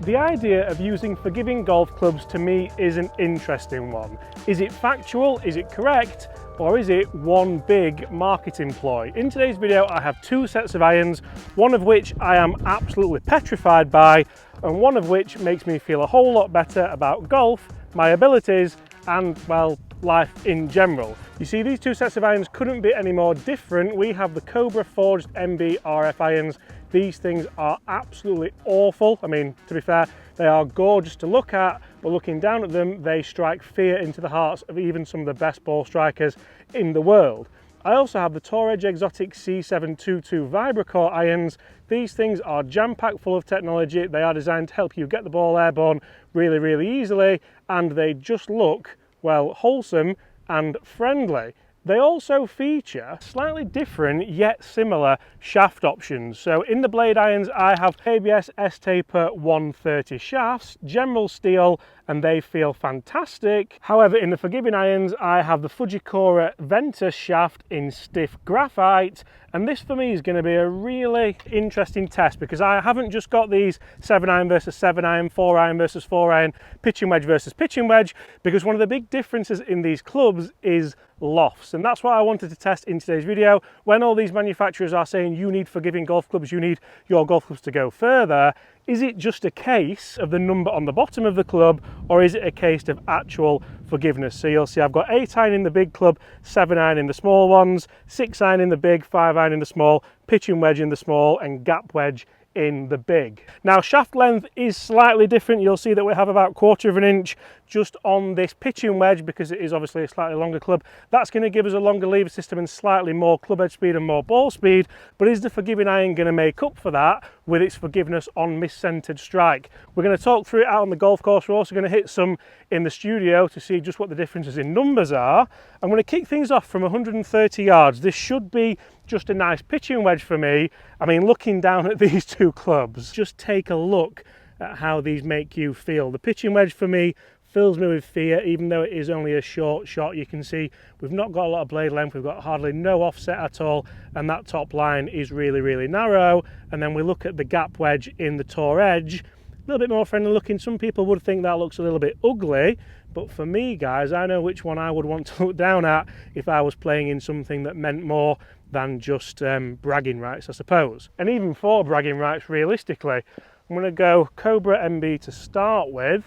The idea of using forgiving golf clubs to me is an interesting one. Is it factual? Is it correct? Or is it one big marketing ploy? In today's video, I have two sets of irons, one of which I am absolutely petrified by, and one of which makes me feel a whole lot better about golf, my abilities, and, well, life in general. You see, these two sets of irons couldn't be any more different. We have the Cobra Forged MB RF irons. These things are absolutely awful. I mean, to be fair, they are gorgeous to look at, but looking down at them, they strike fear into the hearts of even some of the best ball strikers in the world. I also have the Tour Edge Exotic C722 Vibracore irons. These things are jam-packed full of technology. They are designed to help you get the ball airborne really, really easily, and they just look, well, wholesome and friendly. They also feature slightly different yet similar shaft options. So in the blade irons, I have ABS S-Taper 130 shafts, general steel, and they feel fantastic. However, in the forgiving irons, I have the Fujikura Ventus shaft in stiff graphite, and this for me is going to be a really interesting test because I haven't just got these 7-iron versus 7-iron, 4-iron versus 4-iron, pitching wedge versus pitching wedge, because one of the big differences in these clubs is lofts, and that's what I wanted to test in today's video. When all these manufacturers are saying you need forgiving golf clubs, you need your golf clubs to go further, is it just a case of the number on the bottom of the club, or is it a case of actual forgiveness? So you'll see I've got 8-iron in the big club, 7-iron in the small ones, 6-iron in the big, 5-iron in the small, pitching wedge in the small, and gap wedge in the big. Now, shaft length is slightly different. You'll see that we have about 1/4 of an inch just on this pitching wedge because it is obviously a slightly longer club. That's going to give us a longer lever system and slightly more club edge speed and more ball speed, but is the forgiving iron going to make up for that with its forgiveness on mis-centered strike? We're going to talk through it out on the golf course. We're also going to hit some in the studio to see just what the differences in numbers are. I'm going to kick things off from 130 yards. This should be just a nice pitching wedge for me. I mean, looking down at these two clubs, just take a look at how these make you feel. The pitching wedge for me fills me with fear, even though it is only a short shot. You can see we've not got a lot of blade length, we've got hardly no offset at all, and that top line is really, really narrow. And then we look at the gap wedge in the Tour Edge, a little bit more friendly looking. Some people would think that looks a little bit ugly, but for me, guys, I know which one I would want to look down at if I was playing in something that meant more than just bragging rights, I suppose. And even for bragging rights, realistically, I'm going to go Cobra MB to start with.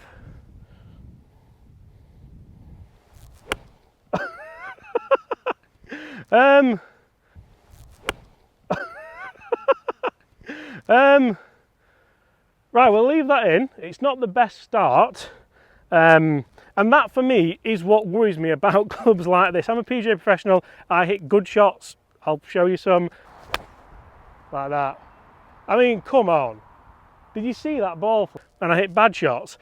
Right, we'll leave that in. It's not the best start. And that for me is what worries me about clubs like this. I'm a PGA professional. I hit good shots. I'll show you some like that. I mean, come on. Did you see that ball? And I hit bad shots.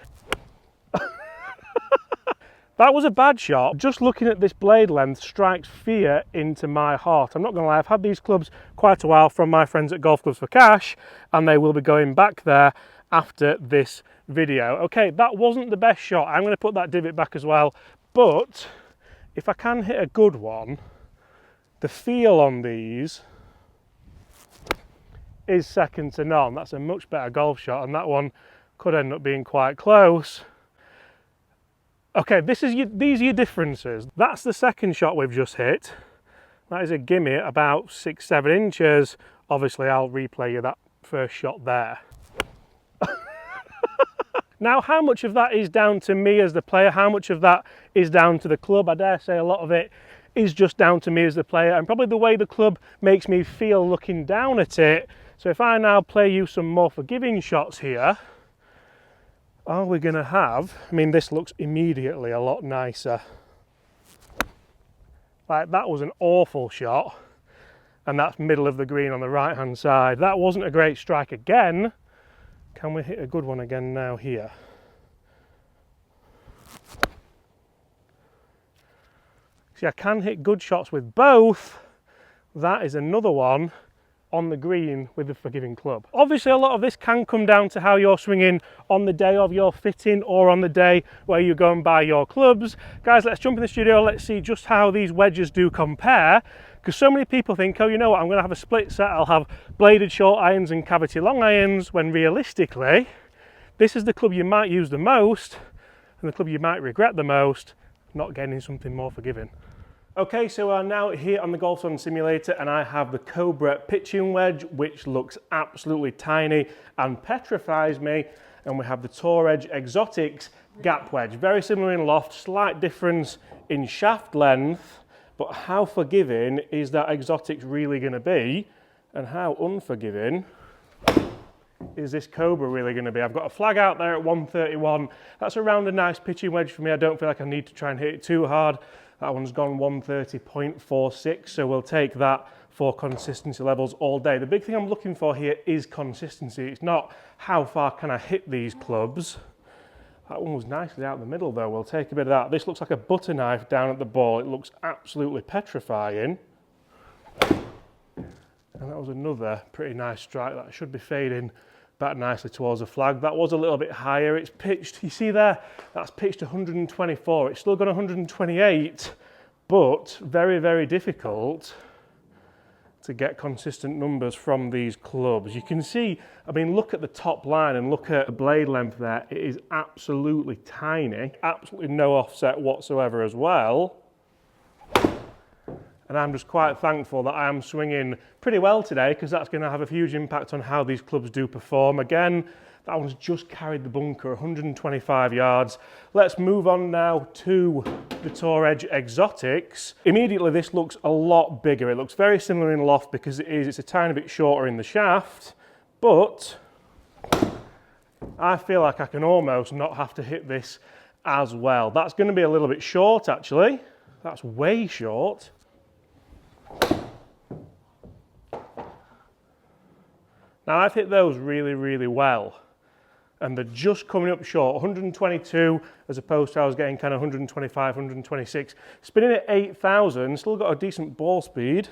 That was a bad shot. Just looking at this blade length strikes fear into my heart. I'm not gonna lie, I've had these clubs quite a while from my friends at Golf Clubs for Cash, and they will be going back there after this video. Okay, that wasn't the best shot. I'm gonna put that divot back as well, but if I can hit a good one, the feel on these is second to none. That's a much better golf shot, and that one could end up being quite close. Okay, these are your differences. That's the second shot we've just hit. That is a gimme at about 6-7 inches. Obviously, I'll replay you that first shot there. Now, how much of that is down to me as the player? How much of that is down to the club? I dare say a lot of it is just down to me as the player, and probably the way the club makes me feel looking down at it. So if I now play you some more forgiving shots here, are we going to have, I mean, this looks immediately a lot nicer. Like, that was an awful shot, and that's middle of the green on the right hand side. That wasn't a great strike again. Can we hit a good one again now here? See, I can hit good shots with both. That is another one on the green with the forgiving club. Obviously, a lot of this can come down to how you're swinging on the day of your fitting or on the day where you go and buy your clubs. Guys, let's jump in the studio. Let's see just how these wedges do compare, because so many people think, oh, you know what, I'm going to have a split set. I'll have bladed short irons and cavity long irons, when realistically, This is the club you might use the most and the club you might regret the most not getting something more forgiving. Okay, so we're now here on the Golf Swing Simulator and I have the Cobra pitching wedge, which looks absolutely tiny and petrifies me. And we have the Tour Edge Exotics gap wedge, very similar in loft, slight difference in shaft length, but how forgiving is that Exotics really going to be? And how unforgiving is this Cobra really going to be? I've got a flag out there at 131. That's around a nice pitching wedge for me. I don't feel like I need to try and hit it too hard. That one's gone 130.46, so we'll take that for consistency levels all day. The big thing I'm looking for here is consistency. It's not how far can I hit these clubs. That one was nicely out in the middle though. We'll take a bit of that. This looks like a butter knife down at the ball. It looks absolutely petrifying. And that was another pretty nice strike. That should be fading back nicely towards the flag. That was a little bit higher. It's pitched, you see there, that's pitched 124. It's still got 128, but very, very difficult to get consistent numbers from these clubs. You can see, I mean, look at the top line and look at the blade length there. It is absolutely tiny, absolutely no offset whatsoever as well. And I'm just quite thankful that I am swinging pretty well today, because that's going to have a huge impact on how these clubs do perform. Again, that one's just carried the bunker, 125 yards. Let's move on now to the Tour Edge Exotics. Immediately this looks a lot bigger. It looks very similar in loft because it's a tiny bit shorter in the shaft, but I feel like I can almost not have to hit this as well. That's going to be a little bit short actually. That's way short. Now I've hit those really, really well, and they're just coming up short, 122 as opposed to I was getting kind of 125, 126. Spinning at 8,000, still got a decent ball speed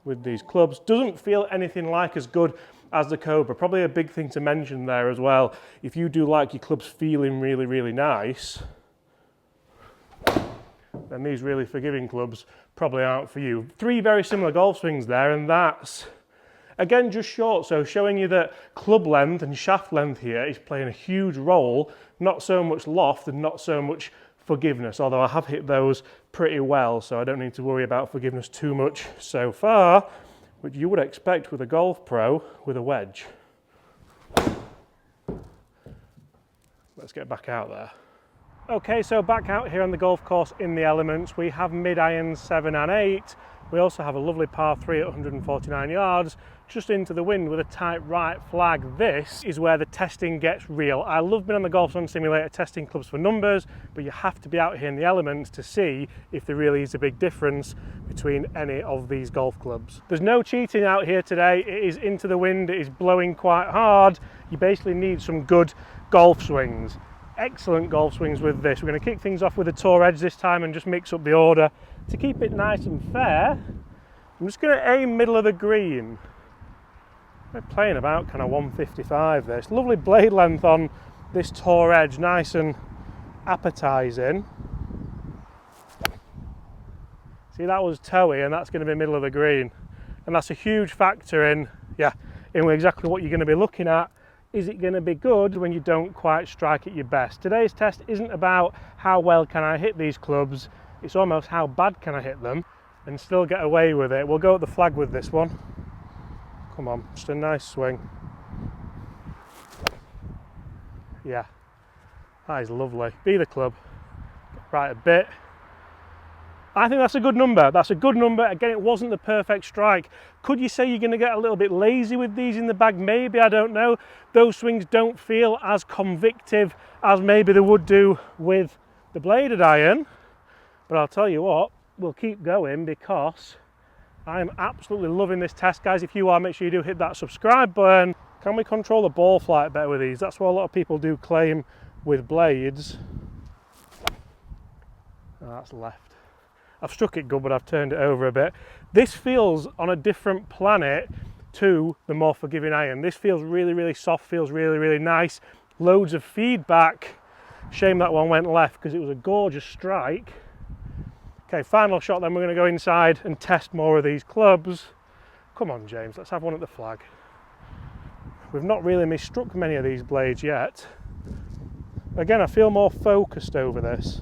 with these clubs. Doesn't feel anything like as good as the Cobra. Probably a big thing to mention there as well. If you do like your clubs feeling really, really nice, then these really forgiving clubs probably aren't for you. Three very similar golf swings there, and that's again just short, so showing you that club length and shaft length here is playing a huge role, not so much loft and not so much forgiveness, although I have hit those pretty well, so I don't need to worry about forgiveness too much so far, which you would expect with a golf pro with a wedge. Let's get back out there. Okay, so back out here on the golf course in the elements, we have mid-irons 7 and 8. We also have a lovely par 3 at 149 yards, just into the wind with a tight right flag. This is where the testing gets real. I love being on the Golf Swing Simulator testing clubs for numbers, but you have to be out here in the elements to see if there really is a big difference between any of these golf clubs. There's no cheating out here today. It is into the wind, it is blowing quite hard. You basically need some good golf swings. Excellent golf swings with this. We're going to kick things off with a Tour Edge this time and just mix up the order. To keep it nice and fair, I'm just going to aim middle of the green. We're playing about kind of 155 there. It's lovely blade length on this Tour Edge, nice and appetising. See, that was toey and that's going to be middle of the green. And that's a huge factor in exactly what you're going to be looking at. Is it going to be good when you don't quite strike at your best? Today's test isn't about how well can I hit these clubs, it's almost how bad can I hit them and still get away with it. We'll go at the flag with this one. Come on, just a nice swing. Yeah, that is lovely. Be the club. Right a bit. I think that's a good number. That's a good number. Again, it wasn't the perfect strike. Could you say you're going to get a little bit lazy with these in the bag? Maybe, I don't know. Those swings don't feel as convictive as maybe they would do with the bladed iron. But I'll tell you what, we'll keep going because I am absolutely loving this test, guys. If you are, make sure you do hit that subscribe button. Can we control the ball flight better with these? That's what a lot of people do claim with blades. Oh, that's left. I've struck it good, but I've turned it over a bit. This feels on a different planet to the more forgiving iron. This feels really, really soft, feels really, really nice. Loads of feedback. Shame that one went left because it was a gorgeous strike. Okay, final shot then. We're going to go inside and test more of these clubs. Come on, James, let's have one at the flag. We've not really misstruck many of these blades yet. Again, I feel more focused over this.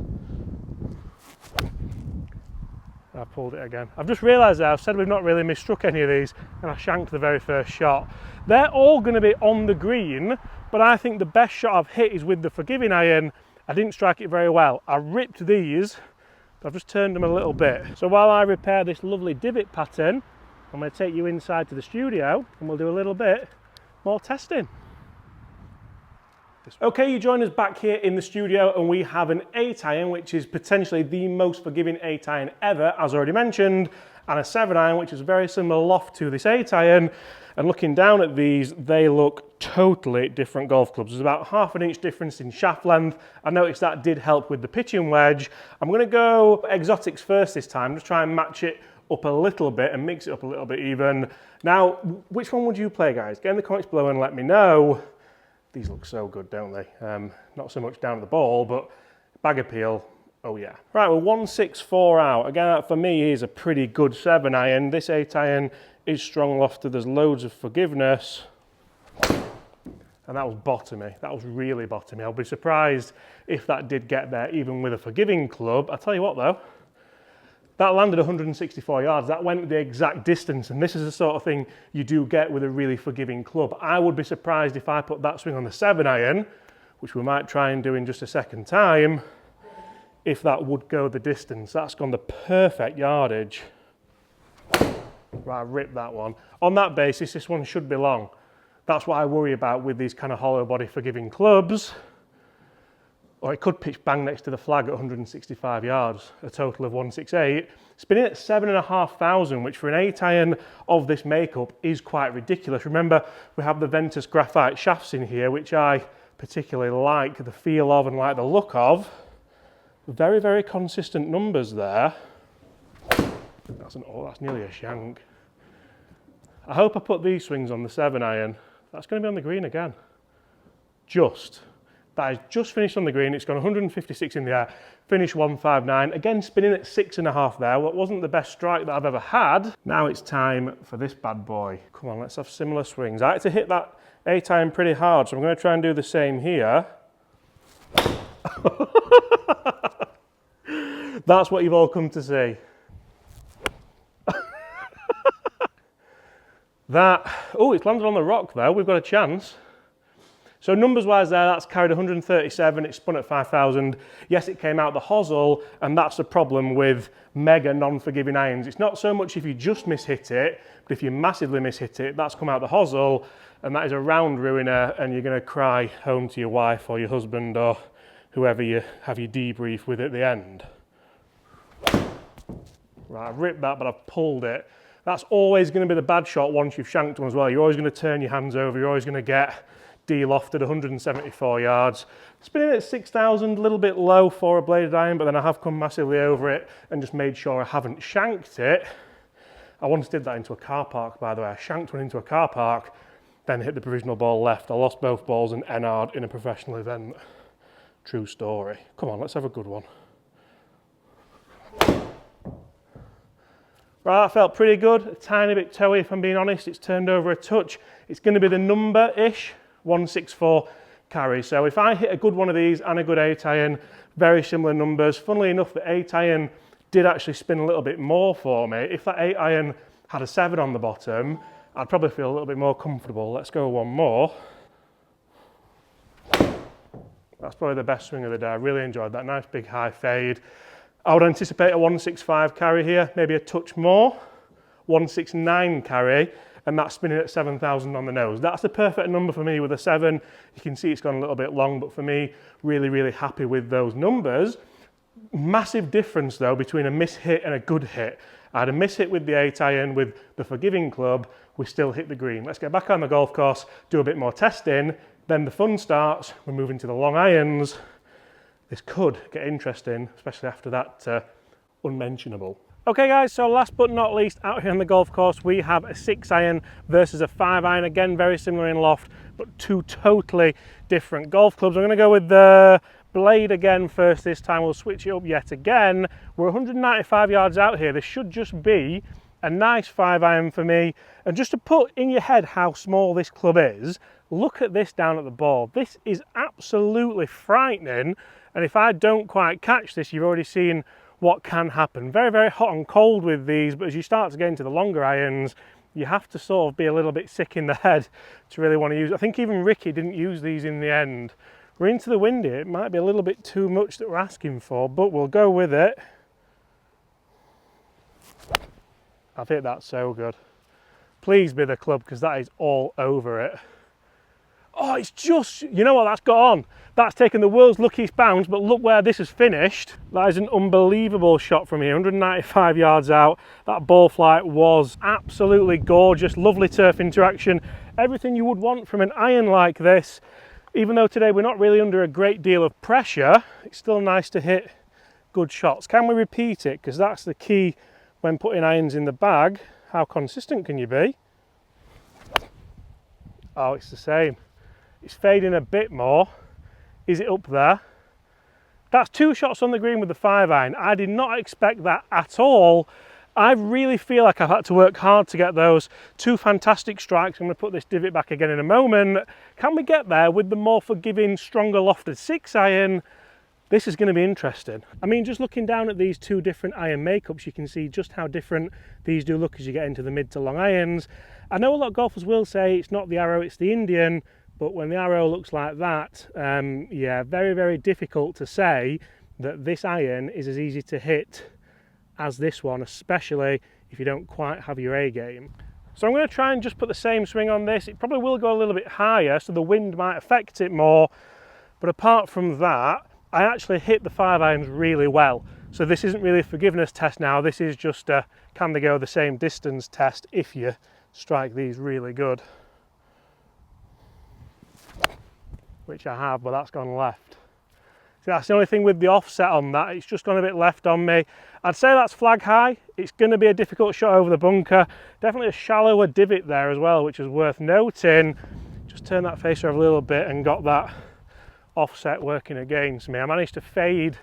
I pulled it again. I've just realised that I've said we've not really misstruck any of these, and I shanked the very first shot. They're all going to be on the green, but I think the best shot I've hit is with the forgiving iron. I didn't strike it very well. I ripped these, but I've just turned them a little bit. So while I repair this lovely divot pattern, I'm going to take you inside to the studio and we'll do a little bit more testing. Okay, you join us back here in the studio and we have an 8-iron, which is potentially the most forgiving 8-iron ever, as already mentioned, and a 7-iron, which is very similar loft to this 8-iron. And looking down at these, they look totally different golf clubs. There's about ½ inch difference in shaft length. I noticed that did help with the pitching wedge. I'm going to go exotics first this time, just try and match it up a little bit and mix it up a little bit even. Now, which one would you play, guys? Get in the comments below and let me know. These look so good, don't they? Not so much down at the ball, but bag appeal, oh yeah. Right, well, 164 out. Again, that for me is a pretty good 7-iron. This 8-iron is strong lofted. There's loads of forgiveness. And that was bottomy. That was really bottomy. I'll be surprised if that did get there, even with a forgiving club. I'll tell you what, though. That landed 164 yards. That went the exact distance, and this is the sort of thing you do get with a really forgiving club. I would be surprised if I put that swing on the 7-iron, which we might try and do in just a second time, if that would go the distance. That's gone the perfect yardage. Right, I ripped that one. On that basis, this one should be long. That's what I worry about with these kind of hollow body forgiving clubs. Or it could pitch bang next to the flag at 165 yards, a total of 168. Spinning at 7,500, which for an 8-iron of this makeup is quite ridiculous. Remember, we have the Ventus graphite shafts in here, which I particularly like the feel of and like the look of. Very, very consistent numbers there. That's nearly a shank. I hope I put these swings on the 7-iron. That's going to be on the green again. That is just finished on the green. It's gone 156 in the air, finished 159. Again, spinning at 6.5 there. What wasn't the best strike that I've ever had. Now it's time for this bad boy. Come on, let's have similar swings. I had to hit that 8-iron pretty hard, so I'm going to try and do the same here. That's what you've all come to see. Oh, it's landed on the rock though. We've got a chance. So numbers-wise there, that's carried 137, it spun at 5,000. Yes, it came out the hosel, and that's the problem with mega non-forgiving irons. It's not so much if you just mishit it, but if you massively mishit it, that's come out the hosel, and that is a round ruiner, and you're going to cry home to your wife or your husband or whoever you have your debrief with at the end. Right, I've ripped that, but I've pulled it. That's always going to be the bad shot once you've shanked one as well. You're always going to turn your hands over, you're always going to get de-lofted 174 yards. Spinning at 6,000, a little bit low for a bladed iron, but then I have come massively over it and just made sure I haven't shanked it. I once did that into a car park, by the way. I shanked one into a car park, then hit the provisional ball left. I lost both balls and NR'd in a professional event. True story. Come on, let's have a good one. Right, that felt pretty good. A tiny bit toey, if I'm being honest. It's turned over a touch. It's going to be the number-ish 164 carry. So if I hit a good one of these and a good 8-iron, very similar numbers. Funnily enough, the 8-iron did actually spin a little bit more for me. If that 8-iron had a 7 on the bottom, I'd probably feel a little bit more comfortable. Let's go one more. That's probably the best swing of the day. I really enjoyed that. Nice big high fade. I would anticipate a 165 carry here, maybe a touch more. 169 carry. And that's spinning at 7,000 on the nose. That's the perfect number for me with a 7. You can see it's gone a little bit long, but for me, really, really happy with those numbers. Massive difference though between a miss hit and a good hit. I had a miss hit with the 8-iron, with the forgiving club, we still hit the green. Let's get back on the golf course, do a bit more testing, then the fun starts, we're moving to the long irons. This could get interesting, especially after that unmentionable. Okay guys, so last but not least, out here on the golf course, we have a 6-iron versus a 5-iron. Again, very similar in loft, but two totally different golf clubs. I'm going to go with the blade again first this time. We'll switch it up yet again. We're 195 yards out here. This should just be a nice 5-iron for me. And just to put in your head how small this club is, Look at this down at the ball. This is absolutely frightening, and if I don't quite catch this, you've already seen what can happen. Very, very hot and cold with these, but as you start to get into the longer irons, you have to sort of be a little bit sick in the head to really want to use it. I think even Ricky didn't use these in the end. We're into the wind here. It might be a little bit too much that we're asking for, but we'll go with it. I've hit that so good. Please be the club, because that is all over it. Oh, it's just, you know what that's got on? That's taken the world's luckiest bounce, but look where this has finished. That is an unbelievable shot from here, 195 yards out. That ball flight was absolutely gorgeous, lovely turf interaction, everything you would want from an iron like this. Even though today we're not really under a great deal of pressure, it's still nice to hit good shots. Can we repeat it? Because that's the key when putting irons in the bag. How consistent can you be? Oh, it's the same. It's fading a bit more. Is it up there? That's 2 shots on the green with the 5-iron. I did not expect that at all. I really feel like I've had to work hard to get those. 2 fantastic strikes. I'm going to put this divot back again in a moment. Can we get there with the more forgiving, stronger lofted 6-iron? This is going to be interesting. I mean, just looking down at these 2 different iron makeups, you can see just how different these do look as you get into the mid to long irons. I know a lot of golfers will say it's not the arrow, it's the Indian. But when the arrow looks like that, yeah, very, very difficult to say that this iron is as easy to hit as this one, especially if you don't quite have your A game. So I'm going to try and just put the same swing on this. It probably will go a little bit higher, so the wind might affect it more. But apart from that, I actually hit the 5-irons really well. So this isn't really a forgiveness test now. This is just a can they go the same distance test if you strike these really good. Which I have, but that's gone left. See, that's the only thing with the offset on that, it's just gone a bit left on me. I'd say that's flag high. It's going to be a difficult shot over the bunker. Definitely a shallower divot there as well, which is worth noting. Just turn that face over a little bit and got that offset working against me. I managed to fade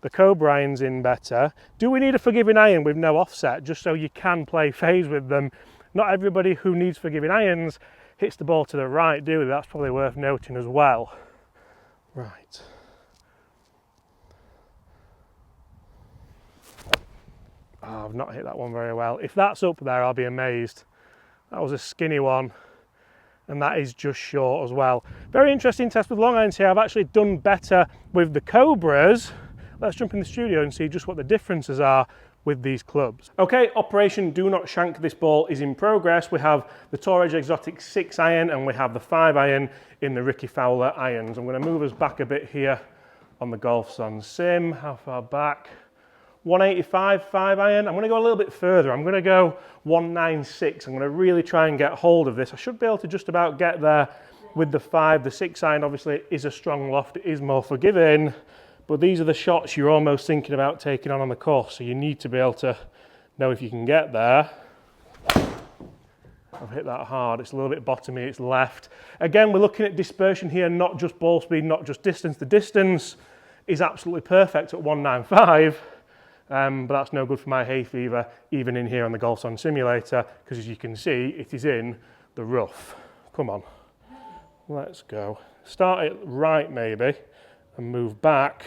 the Cobra irons in better. Do we need a forgiving iron with no offset, just so you can play phase with them? Not everybody who needs forgiving irons hits the ball to the right, do they? That's probably worth noting as well. Right. Oh, I've not hit that one very well. If that's up there, I'll be amazed. That was a skinny one, and that is just short as well. Very interesting test with long irons here. I've actually done better with the Cobras. Let's jump in the studio and see just what the differences are with these clubs. Okay, Operation Do Not Shank This Ball is in progress. We have the Tour Edge Exotic 6-iron and we have the 5-iron in the Ricky Fowler irons. I'm going to move us back a bit here on the Golf Sun Sim. How far back? 185 5-iron. I'm going to go a little bit further. I'm going to go 196. I'm going to really try and get hold of this. I should be able to just about get there with the 5. The 6-iron obviously is a strong loft. It is more forgiving. But these are the shots you're almost thinking about taking on the course, so you need to be able to know if you can get there. I've hit that hard, it's a little bit bottomy, it's left. Again, we're looking at dispersion here, not just ball speed, not just distance. The distance is absolutely perfect at 195, but that's no good for my hay fever, even in here on the Golf Sun Simulator, because as you can see, it is in the rough. Come on, let's go. Start it right maybe, and move back.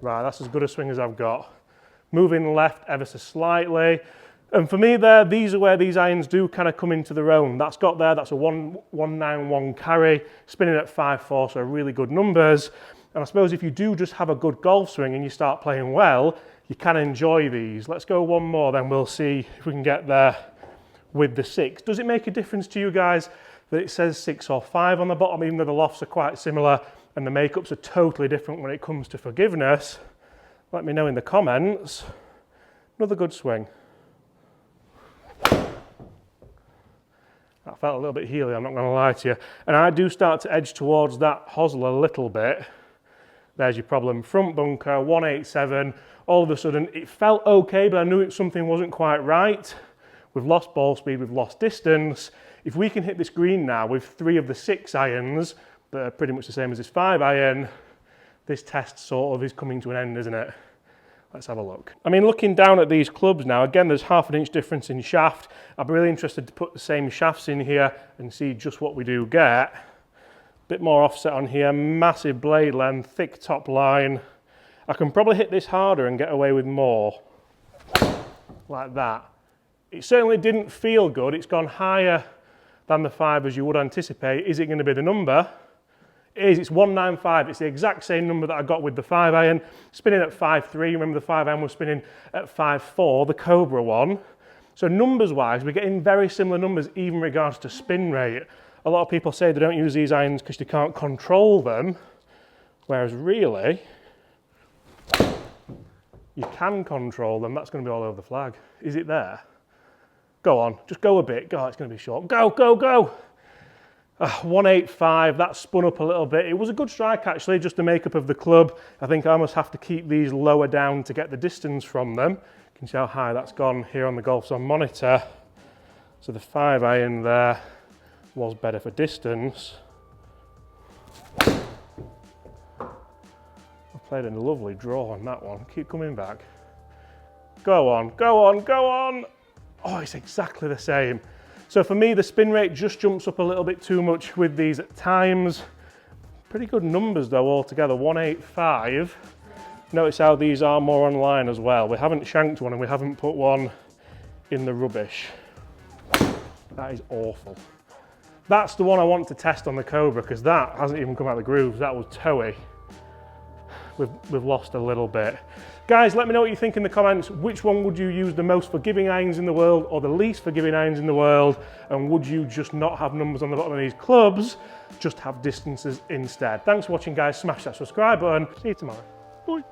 Right, that's as good a swing as I've got. Moving left ever so slightly. And for me there, these are where these irons do kind of come into their own. That's got there, that's a 191 carry, spinning at 5.4, so really good numbers. And I suppose if you do just have a good golf swing and you start playing well, you can enjoy these. Let's go one more, then we'll see if we can get there with the 6. Does it make a difference to you guys that it says 6 or 5 on the bottom, even though the lofts are quite similar and the makeups are totally different when it comes to forgiveness? Let me know in the comments. Another good swing. That felt a little bit heely, I'm not going to lie to you. And I do start to edge towards that hosel a little bit. There's your problem. Front bunker, 187. All of a sudden, it felt okay, but I knew something wasn't quite right. We've lost ball speed, we've lost distance. If we can hit this green now with 3 of the 6 irons, that are pretty much the same as this 5-iron, this test sort of is coming to an end, isn't it? Let's have a look. I mean, looking down at these clubs now, again, there's ½ inch difference in shaft. I'd be really interested to put the same shafts in here and see just what we do get. Bit more offset on here, massive blade length, thick top line. I can probably hit this harder and get away with more. Like that. It certainly didn't feel good. It's gone higher than the 5 as you would anticipate. Is it going to be the number? It is. It's 195. It's the exact same number that I got with the 5 iron. Spinning at 5.3. Remember the 5 iron was spinning at 5.4, the Cobra one. So numbers wise, we're getting very similar numbers even in regards to spin rate. A lot of people say they don't use these irons because they can't control them. Whereas really, you can control them. That's going to be all over the flag. Is it there? Go on, just go a bit. God, it's going to be short. Go, go, go. 185, that spun up a little bit. It was a good strike actually, just the makeup of the club. I think I must have to keep these lower down to get the distance from them. You can see how high that's gone here on the Golf Zone monitor. So the 5 iron there was better for distance. I played a lovely draw on that one. Keep coming back. Go on, go on, go on. Oh, it's exactly the same. So for me, the spin rate just jumps up a little bit too much with these at times. Pretty good numbers though altogether, 185. Notice how these are more online as well. We haven't shanked one and we haven't put one in the rubbish. That is awful. That's the one I want to test on the Cobra because that hasn't even come out of the grooves. That was toey. We've lost a little bit. Guys, let me know what you think in the comments. Which one would you use the most forgiving irons in the world or the least forgiving irons in the world? And would you just not have numbers on the bottom of these clubs, just have distances instead? Thanks for watching, guys. Smash that subscribe button. See you tomorrow. Bye.